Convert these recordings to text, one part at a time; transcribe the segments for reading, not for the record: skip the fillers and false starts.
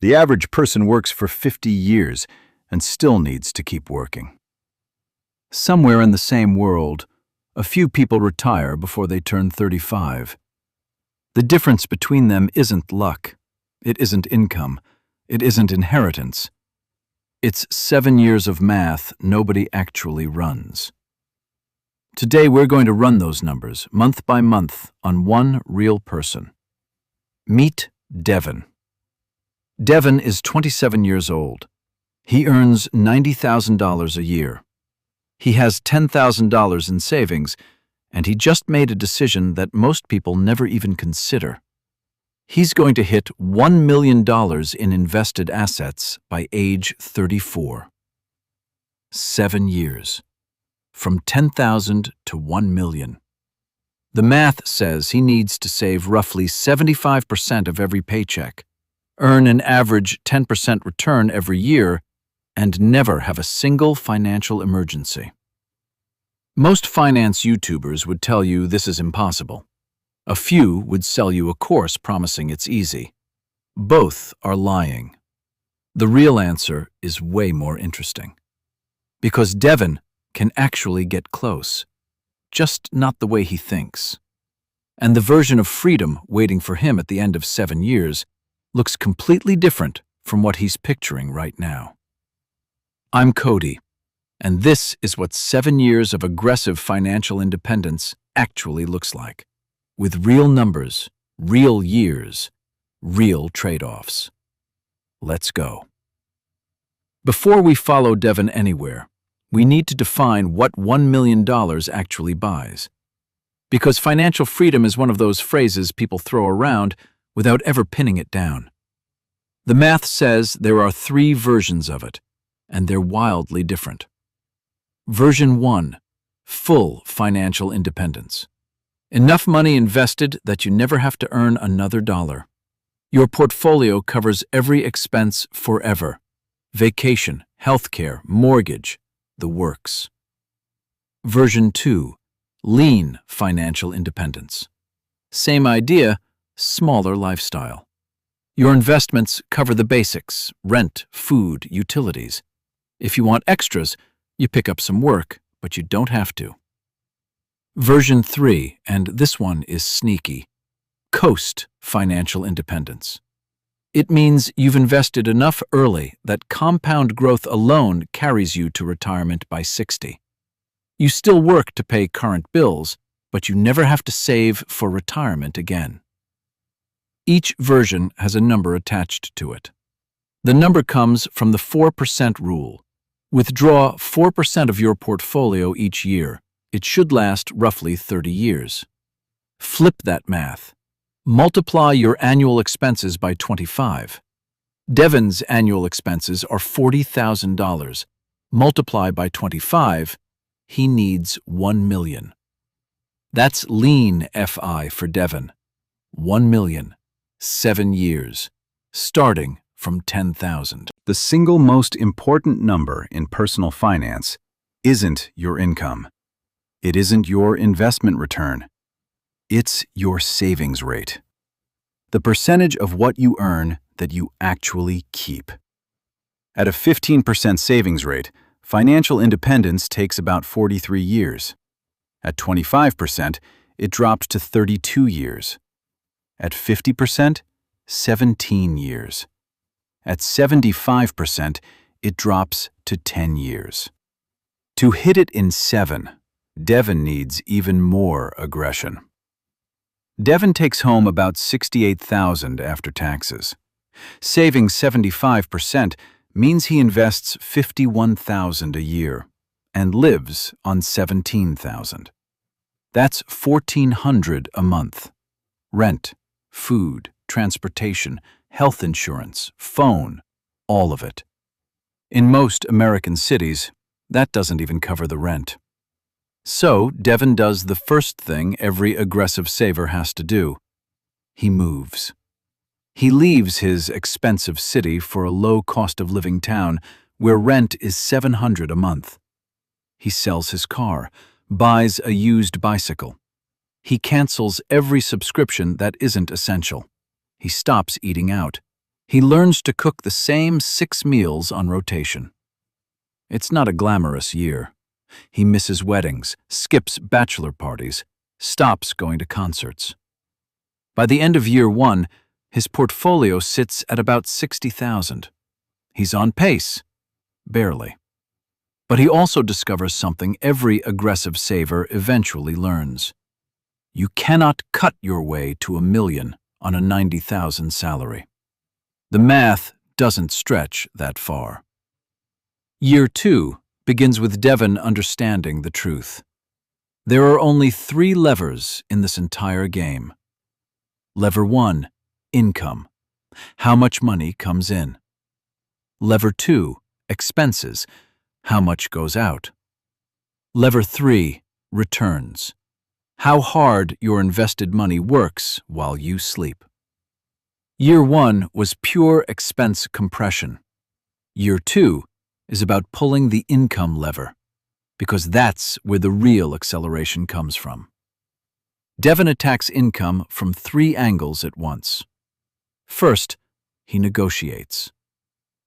The average person works for 50 years and still needs to keep working. Somewhere in the same world, a few people retire before they turn 35. The difference between them isn't luck, it isn't income, it isn't inheritance. It's 7 years of math nobody actually runs. Today we're going to run those numbers, month by month, on one real person. Meet Devon. Devon is 27 years old. He earns $90,000 a year. He has $10,000 in savings, and he just made a decision that most people never even consider. He's going to hit $1 million in invested assets by age 34. 7 years. From 10,000 to 1 million. The math says he needs to save roughly 75% of every paycheck, earn an average 10% return every year, and never have a single financial emergency. Most finance YouTubers would tell you this is impossible. A few would sell you a course promising it's easy. Both are lying. The real answer is way more interesting. Because Devon can actually get close, just not the way he thinks. And the version of freedom waiting for him at the end of 7 years looks completely different from what he's picturing right now. I'm Cody, and this is what 7 years of aggressive financial independence actually looks like, with real numbers, real years, real trade-offs. Let's go. Before we follow Devon anywhere, we need to define what $1 million actually buys. Because financial freedom is one of those phrases people throw around without ever pinning it down. The math says there are 3 versions of it, and they're wildly different. Version 1, full financial independence. Enough money invested that you never have to earn another dollar. Your portfolio covers every expense forever. Vacation, healthcare, mortgage, the works. Version 2, lean financial independence. Same idea, smaller lifestyle. Your investments cover the basics, rent, food, utilities. If you want extras, you pick up some work, but you don't have to. Version 3, and this one is sneaky, coast financial independence. It means you've invested enough early that compound growth alone carries you to retirement by 60. You still work to pay current bills, but you never have to save for retirement again. Each version has a number attached to it. The number comes from the 4% rule. Withdraw 4% of your portfolio each year. It should last roughly 30 years. Flip that math. Multiply your annual expenses by 25. Devon's annual expenses are $40,000. Multiply by 25, he needs 1 million. That's lean FI for Devon. 1 million, 7 years, starting from 10,000. The single most important number in personal finance isn't your income. It isn't your investment return. It's your savings rate. The percentage of what you earn that you actually keep. At a 15% savings rate, financial independence takes about 43 years. At 25%, it drops to 32 years. At 50%, 17 years. At 75%, it drops to 10 years. To hit it in 7, Devon needs even more aggression. Devon takes home about $68,000 after taxes. Saving 75% means he invests $51,000 a year and lives on $17,000. That's $1,400 a month. Rent, food, transportation, health insurance, phone, all of it. In most American cities, that doesn't even cover the rent. So, Devon does the first thing every aggressive saver has to do. He moves. He leaves his expensive city for a low cost of living town where rent is $700 a month. He sells his car, buys a used bicycle. He cancels every subscription that isn't essential. He stops eating out. He learns to cook the same 6 meals on rotation. It's not a glamorous year. He misses weddings, skips bachelor parties, stops going to concerts. By the end of year 1, his portfolio sits at about $60,000. He's on pace. Barely. But he also discovers something every aggressive saver eventually learns. You cannot cut your way to $1 million on a $90,000 salary. The math doesn't stretch that far. Year 2 begins with Devon understanding the truth. There are only 3 levers in this entire game. Lever 1, income. How much money comes in? Lever 2, expenses. How much goes out? Lever 3, returns. How hard your invested money works while you sleep. Year 1 was pure expense compression. Year 2 is about pulling the income lever, because that's where the real acceleration comes from. Devon attacks income from 3 angles at once. First, he negotiates.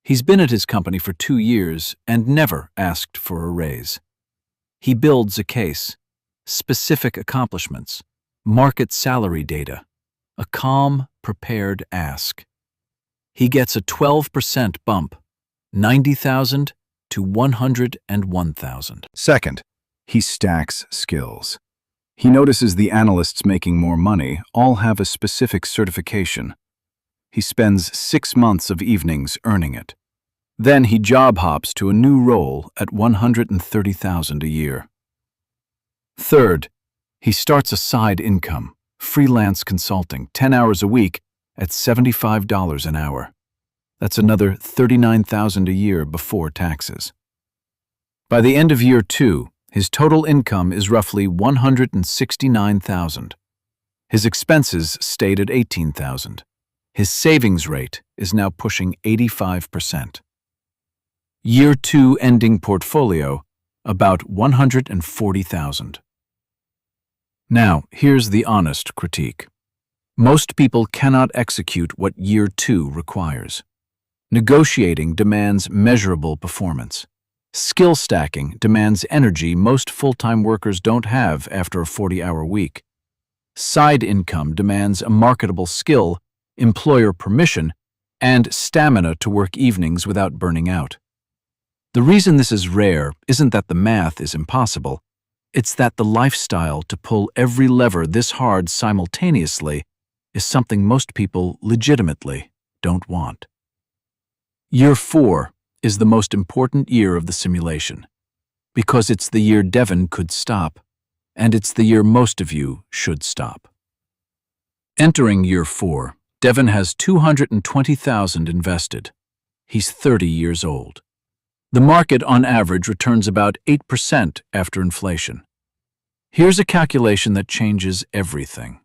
He's been at his company for 2 years and never asked for a raise. He builds a case, specific accomplishments, market salary data, a calm, prepared ask. He gets a 12% bump, $90,000 to $101,000. Second, he stacks skills. He notices the analysts making more money all have a specific certification. He spends 6 months of evenings earning it. Then he job hops to a new role at $130,000 a year. Third, he starts a side income, freelance consulting, 10 hours a week at $75 an hour. That's another $39,000 a year before taxes. By the end of year 2, his total income is roughly $169,000. His expenses stayed at $18,000. His savings rate is now pushing 85%. Year 2 ending portfolio, about $140,000. Now, here's the honest critique. Most people cannot execute what year 2 requires. Negotiating demands measurable performance. Skill stacking demands energy most full-time workers don't have after a 40-hour week. Side income demands a marketable skill, employer permission, and stamina to work evenings without burning out. The reason this is rare isn't that the math is impossible. It's that the lifestyle to pull every lever this hard simultaneously is something most people legitimately don't want. Year 4 is the most important year of the simulation, because it's the year Devon could stop, and it's the year most of you should stop. Entering year 4, Devon has $220,000 invested. He's 30 years old. The market on average returns about 8% after inflation. Here's a calculation that changes everything.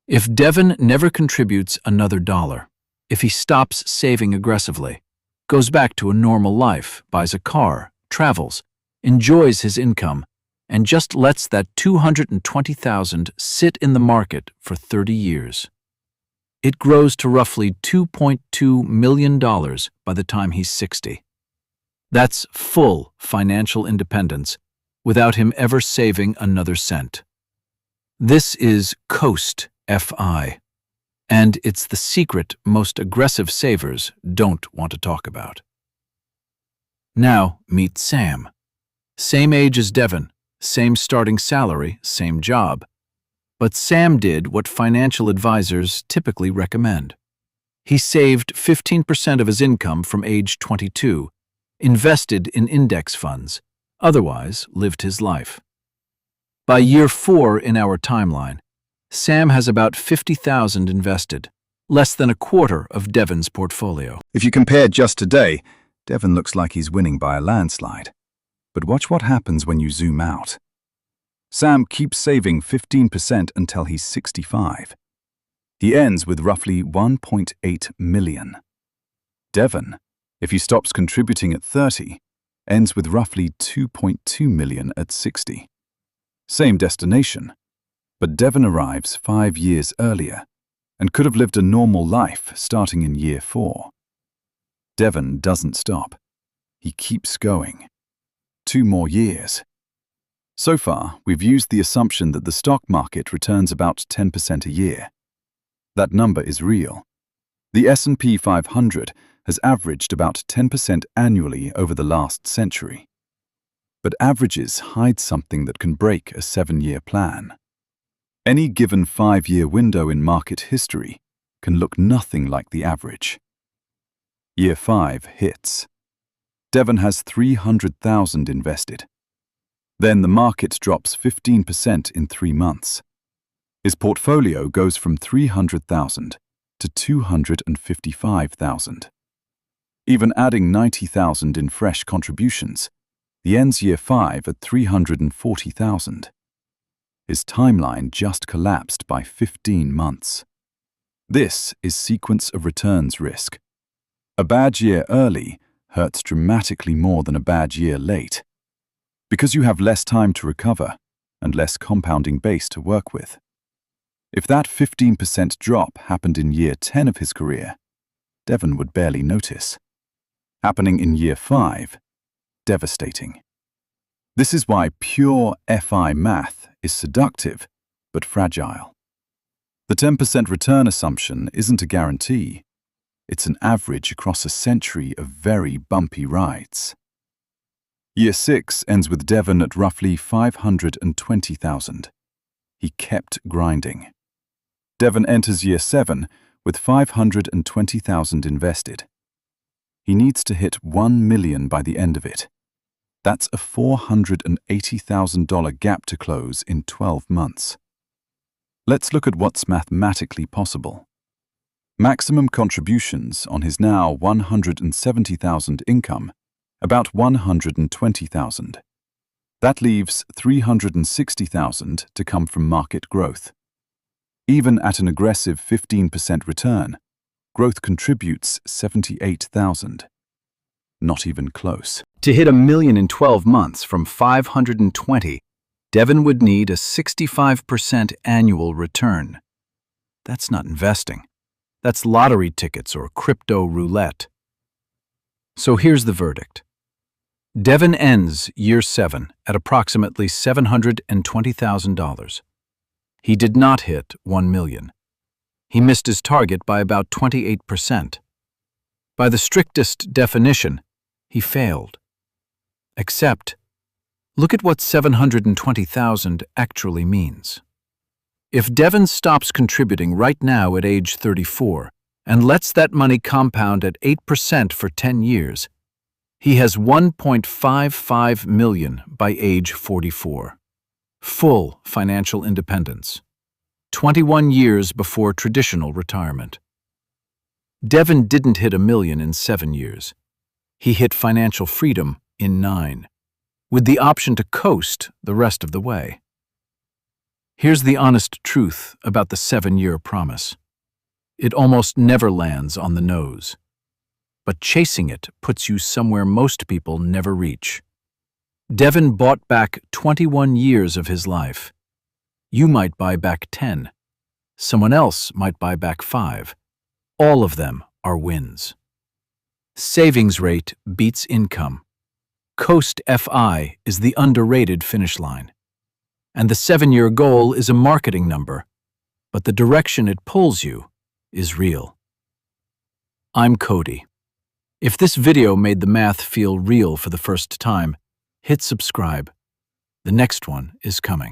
If Devon never contributes another dollar, if he stops saving aggressively, goes back to a normal life, buys a car, travels, enjoys his income, and just lets that $220,000 sit in the market for 30 years, it grows to roughly $2.2 million by the time he's 60. That's full financial independence without him ever saving another cent. This is Coast FI, and it's the secret most aggressive savers don't want to talk about. Now meet Sam. Same age as Devon, same starting salary, same job. But Sam did what financial advisors typically recommend. He saved 15% of his income from age 22, invested in index funds, otherwise lived his life. By year 4 in our timeline, Sam has about $50,000 invested, less than a quarter of Devon's portfolio. If you compare just today, Devon looks like he's winning by a landslide. But watch what happens when you zoom out. Sam keeps saving 15% until he's 65. He ends with roughly $1.8 million. Devon, if he stops contributing at 30, ends with roughly $2.2 million at 60. Same destination, but Devon arrives 5 years earlier and could have lived a normal life starting in year 4. Devon doesn't stop. He keeps going. 2 more years. So far, we've used the assumption that the stock market returns about 10% a year. That number is real. The S&P 500 has averaged about 10% annually over the last century. But averages hide something that can break a 7-year plan. Any given 5-year window in market history can look nothing like the average. Year 5 hits. Devon has $300,000 invested. Then the market drops 15% in 3 months. His portfolio goes from $300,000 to $255,000. Even adding $90,000 in fresh contributions, he ends year 5 at $340,000. His timeline just collapsed by 15 months. This is sequence of returns risk. A bad year early hurts dramatically more than a bad year late, because you have less time to recover and less compounding base to work with. If that 15% drop happened in year 10 of his career, Devon would barely notice. Happening in year 5, devastating. This is why pure FI math is seductive but fragile. The 10% return assumption isn't a guarantee. It's an average across a century of very bumpy rides. Year 6 ends with Devon at roughly $520,000. He kept grinding. Devon enters year 7 with $520,000 invested. He needs to hit $1 million by the end of it. That's a $480,000 gap to close in 12 months. Let's look at what's mathematically possible. Maximum contributions on his now $170,000 income, about $120,000. That leaves $360,000 to come from market growth. Even at an aggressive 15% return, growth contributes $78,000. Not even close. To hit $1 million in 12 months from 520, Devon would need a 65% annual return. That's not investing. That's lottery tickets or crypto roulette. So here's the verdict. Devon ends year 7 at approximately $720,000. He did not hit $1 million. He missed his target by about 28%. By the strictest definition, he failed. Except, look at what $720,000 actually means. If Devon stops contributing right now at age 34 and lets that money compound at 8% for 10 years, he has $1.55 million by age 44. Full financial independence. 21 years before traditional retirement. Devon didn't hit $1 million in 7 years. He hit financial freedom in 9, with the option to coast the rest of the way. Here's the honest truth about the 7-year promise. It almost never lands on the nose. But chasing it puts you somewhere most people never reach. Devon bought back 21 years of his life. You might buy back 10. Someone else might buy back 5. All of them are wins. Savings rate beats income. Coast FI is the underrated finish line. And the 7-year goal is a marketing number, but the direction it pulls you is real. I'm Cody. If this video made the math feel real for the first time, hit subscribe. The next one is coming.